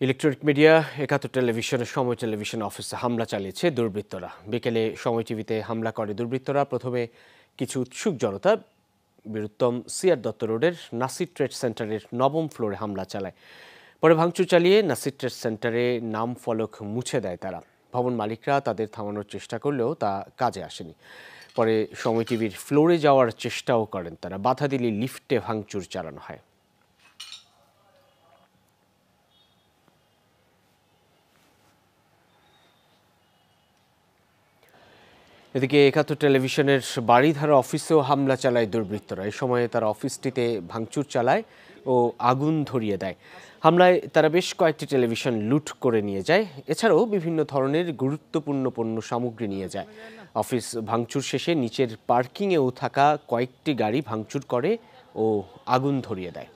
Electronic media একাত্তর টেলিভিশনের সময় টেলিভিশন অফিসে হামলা চালিয়েছে দুর্বৃত্তরা। বিকেলে সময় টিভিতে হামলা করে দুর্বৃত্তরা। প্রথমে কিছু উৎসুক জনতা বীরুত্তম সিআর দত্ত রোডের নাসির ট্রেড সেন্টারের 9ম ফ্লোরে হামলা চালায়। পরে ভাঙচুর চালিয়ে নাসির ট্রেড সেন্টারে নাম ফলক মুছে দেয় তারা। ভবন মালিকরা তাদের থামানোর চেষ্টা করলেও তা কাজে আসেনি। পরে সময় টিভির ফ্লোরে যাওয়ার চেষ্টাও করেন তারা। বাধা দিলে লিফটে ভাঙচুর চালানো হয়। এদিকে একাত্তর টেলিভিশনের বাড়িধারা অফিসেও হামলা চালায় দুর্বৃত্তরা। এই সময়ে তারা অফিসটিতে ভাঙচুর চালায় ও আগুন ধরিয়ে দেয়। হামলায় তারা বেশ কয়েকটি টেলিভিশন লুট করে নিয়ে যায়। এছাড়াও বিভিন্ন ধরনের গুরুত্বপূর্ণ পণ্য সামগ্রী নিয়ে যায়। অফিস ভাঙচুর শেষে নিচের পার্কিংয়েও থাকা কয়েকটি গাড়ি ভাঙচুর করে ও আগুন ধরিয়ে দেয়।